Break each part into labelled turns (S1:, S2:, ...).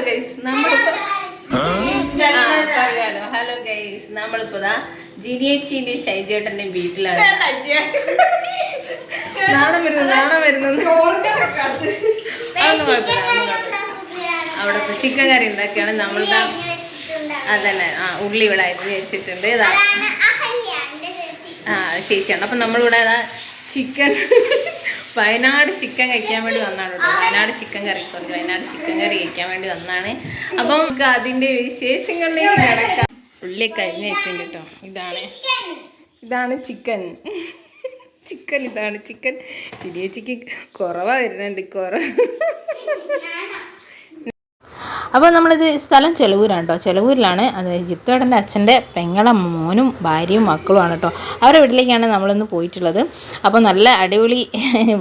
S1: Guys, നമ്മളിപ്പോ പറയാലോ. Hello guys, നമ്മളിപ്പോ ജിനിയേച്ചിന്റെ ഷൈജേട്ടന്റെ വീട്ടിലാണ്. നാണം വരുന്നു. അവിടെ ചിക്കൻ കറി ഉണ്ടാക്കിയാണ് നമ്മൾ. അതന്നെ, ഉള്ളി ഇവിടെ അരിഞ്ഞ് വെച്ചിട്ടുണ്ട്. ചേച്ചിയാണ്. അപ്പം നമ്മളിവിടെ ചിക്കൻ വയനാട് ചിക്കൻ കഴിക്കാൻ വേണ്ടി വന്നാണ് കേട്ടോ. വയനാട് ചിക്കൻ കറി കഴിക്കാൻ വേണ്ടി വന്നാണ്. അപ്പം നമുക്ക് അതിൻ്റെ വിശേഷങ്ങളിലേക്ക് കിടക്കാം. ഉള്ളിയൊക്കെ അരിഞ്ഞ് വെച്ചിട്ടുണ്ട് കേട്ടോ. ഇതാണ് ചിക്കൻ. ഇതാണ് ചിക്കൻ. ചിരിയേച്ചിക്ക് കുറവാ വരുന്നുണ്ട്. അപ്പോൾ നമ്മളിത് സ്ഥലം ചെലവൂരാണ് കേട്ടോ. ചെലവൂരിലാണ്. അത് ജിത്തേടൻ്റെ അച്ഛൻ്റെ പെങ്ങളെ മോനും ഭാര്യയും മക്കളുമാണ് കേട്ടോ. അവരുടെ വീട്ടിലേക്കാണ് നമ്മളിന്ന് പോയിട്ടുള്ളത്. അപ്പോൾ നല്ല അടിപൊളി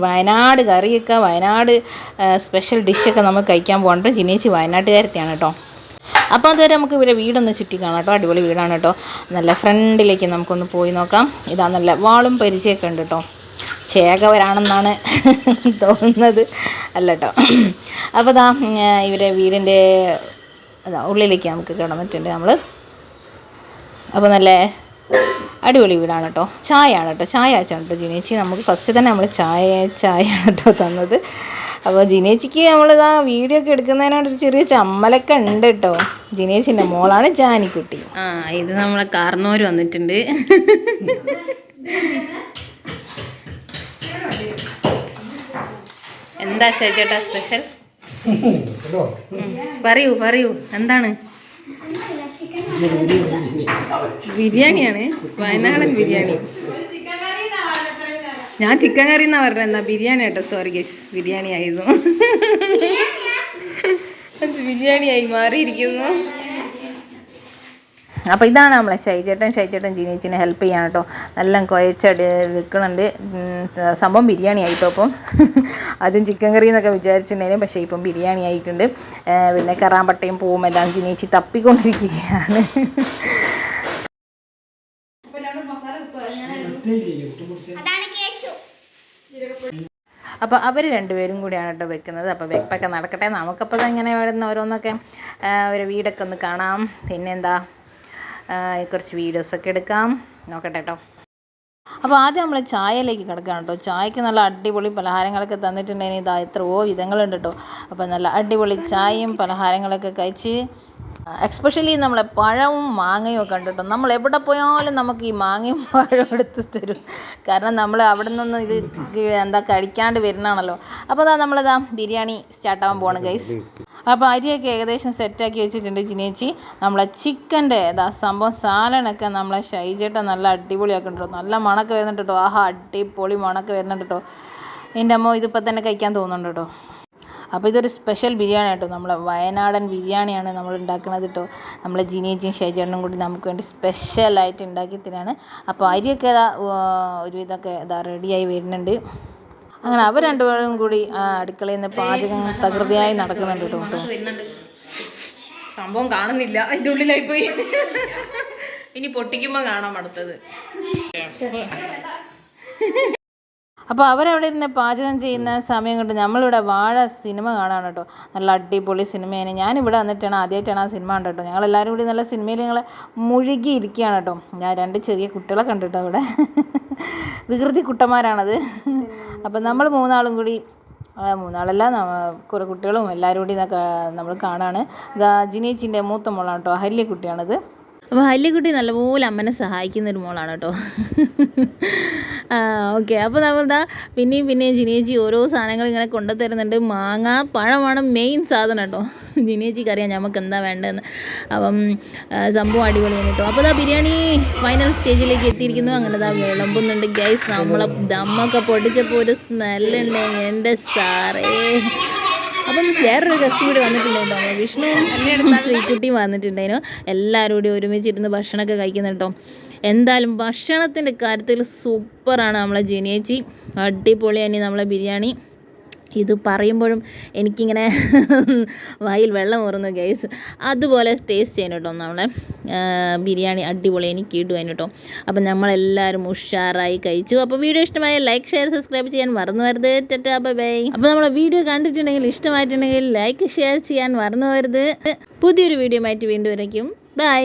S1: വയനാട് കറിയൊക്കെ, വയനാട് സ്പെഷ്യൽ ഡിഷൊക്കെ നമുക്ക് കഴിക്കാൻ പോകണ്ട. ജിനേച്ചി വയനാട്ടുകാരത്തെയാണ് കേട്ടോ. അപ്പോൾ അതുവരെ നമുക്ക് ഇവിടെ വീടൊന്ന് ചുറ്റി കാണാം കേട്ടോ. അടിപൊളി വീടാണ് കേട്ടോ. നല്ല ഫ്രണ്ടിലേക്ക് നമുക്കൊന്ന് പോയി നോക്കാം. ഇതാ നല്ല വാളും പരിചയമൊക്കെ ഉണ്ട് കേട്ടോ. ചേകവരാണെന്നാണ് തോന്നുന്നത്, അല്ല കേട്ടോ. അപ്പോൾ ഇവരെ വീടിൻ്റെ ഉള്ളിലേക്ക് നമുക്ക് കിടന്നിട്ടുണ്ട് നമ്മൾ. അപ്പോൾ നല്ല അടിപൊളി വീടാണ് കേട്ടോ. ചായയാണ് കേട്ടോ. ചായ അയച്ചാണ് കേട്ടോ ജിനേച്ചി. നമുക്ക് ഫസ്റ്റ് തന്നെ നമ്മൾ ചായയാണ് കേട്ടോ തന്നത്. അപ്പോൾ ജിനേച്ചിക്ക് നമ്മളിതാ വീഡിയോ ഒക്കെ എടുക്കുന്നതിനോടൊരു ചെറിയ ചമ്മലൊക്കെ ഉണ്ട് കേട്ടോ. ജിനേച്ചിൻ്റെ മോളാണ് ജാനിക്കുട്ടി. ഇത് നമ്മളെ കാർന്നോര് വന്നിട്ടുണ്ട്. എന്താ ചേട്ടാ സ്പെഷ്യൽ? പറയൂ എന്താണ്? ബിരിയാണിയാണ്, വയനാടൻ ബിരിയാണി. ഞാൻ ചിക്കൻ കറി എന്നാ പറഞ്ഞത്. എന്നാ ബിരിയാണി കേട്ടോ. സോറി ഗൈസ്, ബിരിയാണി ആയിരുന്നു. ബിരിയാണിയായി മാറിയിരിക്കുന്നു. അപ്പോൾ ഇതാണ് നമ്മളെ ഷൈജേട്ടൻ ജിനേച്ചിനെ ഹെൽപ്പ് ചെയ്യാൻ കേട്ടോ. നല്ല കുഴച്ചടി വെക്കുന്നുണ്ട്. സംഭവം ബിരിയാണി ആയിട്ടോ. അപ്പം ആദ്യം ചിക്കൻ കറി എന്നൊക്കെ വിചാരിച്ചിട്ടുണ്ടായിരുന്നു. പക്ഷേ ഇപ്പം ബിരിയാണി ആയിട്ടുണ്ട്. പിന്നെ കറാമ്പട്ടയും പൂവും എല്ലാം ജിനേച്ചി തപ്പിക്കൊണ്ടിരിക്കുകയാണ്. അപ്പോൾ അവർ രണ്ടുപേരും കൂടിയാണ് കേട്ടോ വെക്കുന്നത്. അപ്പോൾ വെപ്പൊക്കെ നടക്കട്ടെ. നമുക്കപ്പോൾ ഇങ്ങനെ വരുന്ന ഓരോന്നൊക്കെ ഒരു വീടൊക്കെ ഒന്ന് കാണാം. പിന്നെന്താ, കുറച്ച് വീഡിയോസൊക്കെ എടുക്കാം. നോക്കട്ടെ കേട്ടോ. അപ്പോൾ ആദ്യം നമ്മൾ ചായയിലേക്ക് കിടക്കുകയാണ് കേട്ടോ. ചായക്ക് നല്ല അടിപൊളി പലഹാരങ്ങളൊക്കെ തന്നിട്ടുണ്ടെങ്കിൽ ഇതാ എത്രയോ വിധങ്ങളുണ്ട് കേട്ടോ. അപ്പോൾ നല്ല അടിപൊളി ചായയും പലഹാരങ്ങളൊക്കെ കഴിച്ച്, എക്സ്പെഷ്യലി നമ്മളെ പഴവും മാങ്ങയും ഒക്കെ ഉണ്ട് കേട്ടോ. നമ്മൾ എവിടെ പോയാലും നമുക്ക് ഈ മാങ്ങയും പഴവും എടുത്ത് തരും. കാരണം നമ്മൾ അവിടെ നിന്നൊന്നും ഇത് കഴിക്കാണ്ട് വരുന്നതാണല്ലോ. അപ്പോൾ നമ്മളിതാ ബിരിയാണി സ്റ്റാർട്ടാവാൻ പോവാണ് ഗൈസ്. അപ്പോൾ അരിയൊക്കെ ഏകദേശം സെറ്റാക്കി വെച്ചിട്ടുണ്ട് ജിനേച്ചി. നമ്മളെ ചിക്കൻ്റെ സംഭവം സാലനൊക്കെ നമ്മളെ ഷൈജേട്ടൻ നല്ല അടിപൊളിയാക്കുന്നുണ്ടോ. നല്ല മണക്ക് വരുന്നുണ്ട് കേട്ടോ. അടിപൊളി മണക്ക് വരുന്നുണ്ട് കേട്ടോ. എൻ്റെ അമ്മ ഇതിപ്പോൾ തന്നെ കഴിക്കാൻ തോന്നുന്നുണ്ട് കേട്ടോ. അപ്പോൾ ഇതൊരു സ്പെഷ്യൽ ബിരിയാണി കേട്ടോ. നമ്മളെ വയനാടൻ ബിരിയാണിയാണ് നമ്മൾ ഉണ്ടാക്കുന്നത് കേട്ടോ. നമ്മളെ ജിനേച്ചിയും ഷൈജേട്ടനും കൂടി നമുക്ക് വേണ്ടി സ്പെഷ്യലായിട്ട് ഉണ്ടാക്കി തരാണ്. അപ്പോൾ അരിയൊക്കെ ഒരുവിധമൊക്കെ റെഡിയായി വരുന്നുണ്ട്. അങ്ങനെ അവർ രണ്ടുപേരും കൂടി അടുക്കളയിൽ നിന്ന് പാചകം തകൃതിയായി നടക്കുന്നുണ്ട് കേട്ടോ. സംഭവം കാണുന്നില്ല, അതിൻ്റെ ഉള്ളിലായി പോയി. ഇനി പൊട്ടിക്കുമ്പോൾ കാണാം അടുത്തത്. അപ്പോൾ അവരവിടെ ഇരുന്ന് പാചകം ചെയ്യുന്ന സമയം കൊണ്ട് നമ്മളിവിടെ വാഴ സിനിമ കാണാണ് കേട്ടോ. നല്ല അടിപൊളി സിനിമയാണ്. ഞാനിവിടെ വന്നിട്ടാണ് ആദ്യമായിട്ടാണ് ആ സിനിമ കണ്ടോ. ഞങ്ങളെല്ലാവരും കൂടി നല്ല സിനിമയിൽ ഞങ്ങൾ മുഴുകിയിരിക്കുകയാണ് കേട്ടോ. ഞാൻ 2 ചെറിയ കുട്ടികളെ കണ്ടിട്ടോ അവിടെ. വികൃതി കുട്ടന്മാരാണത്. അപ്പം നമ്മൾ 3 ആളും കൂടി, 3 ആളല്ല, കുറേ കുട്ടികളും എല്ലാവരും കൂടി നമ്മൾ കാണാണ്. ജിനേച്ചിൻ്റെ മൂത്ത മോളാണ് കേട്ടോ. അഹല്യക്കുട്ടിയാണത്. അപ്പോൾ അഹല്യക്കുട്ടി നല്ലപോലെ അമ്മനെ സഹായിക്കുന്നൊരു മോളാണ് കേട്ടോ. ഓക്കെ. അപ്പോൾ നമ്മൾ പിന്നെയും ജിനേച്ചി ഓരോ സാധനങ്ങൾ ഇങ്ങനെ കൊണ്ടുതരുന്നുണ്ട്. മാങ്ങ പഴമാണ് മെയിൻ സാധനം കേട്ടോ. ജിനേച്ചിക്ക് അറിയാം നമുക്ക് എന്താ വേണ്ടതെന്ന്. അപ്പം സംഭവം അടിപൊളിയാണ് കേട്ടോ. അപ്പോൾ ബിരിയാണി ഫൈനൽ സ്റ്റേജിലേക്ക് എത്തിയിരിക്കുന്നു. അങ്ങനെ വിളമ്പുന്നുണ്ട് ഗൈസ്. നമ്മളെ ദമ്മൊക്കെ പൊട്ടിച്ചപ്പോൾ ഒരു സ്മെല്ലുണ്ട് എൻ്റെ സാറേ. അപ്പം വേറൊരു ഗസ്റ്റ് കൂടി വന്നിട്ടുണ്ടായിരുന്നു. വിഷ്ണുവും ശ്രീകുട്ടിയും വന്നിട്ടുണ്ടായിരുന്നു. എല്ലാവരും കൂടി ഒരുമിച്ചിരുന്ന് ഭക്ഷണമൊക്കെ കഴിക്കുന്നുണ്ട് കേട്ടോ. എന്തായാലും ഭക്ഷണത്തിൻ്റെ കാര്യത്തിൽ സൂപ്പറാണ് നമ്മളെ ജിനേച്ചി. അടിപൊളിയാണ് നമ്മളെ ബിരിയാണി. ഇത് പറയുമ്പോഴും എനിക്കിങ്ങനെ വായിൽ വെള്ളം ഊറുന്നു ഗൈസ്. അതുപോലെ ടേസ്റ്റ് ചെയ്യണം കേട്ടോ നമ്മളെ ബിരിയാണി അടിപൊളി, എനിക്ക് ഇടുവാൻ കേട്ടോ. അപ്പം നമ്മളെല്ലാവരും ഉഷാറായി കഴിച്ചു. അപ്പോൾ വീഡിയോ ഇഷ്ടമായ ലൈക്ക് ഷെയർ സബ്സ്ക്രൈബ് ചെയ്യാൻ മറന്നു വരുത്. Tata bye bye. അപ്പോൾ നമ്മളെ വീഡിയോ കണ്ടിട്ടുണ്ടെങ്കിൽ ഇഷ്ടമായിട്ടുണ്ടെങ്കിൽ ലൈക്ക് ഷെയർ ചെയ്യാൻ മറന്നു വരുത്. പുതിയൊരു വീഡിയോ ആയിട്ട് വീണ്ടും വരയ്ക്കും. ബൈ.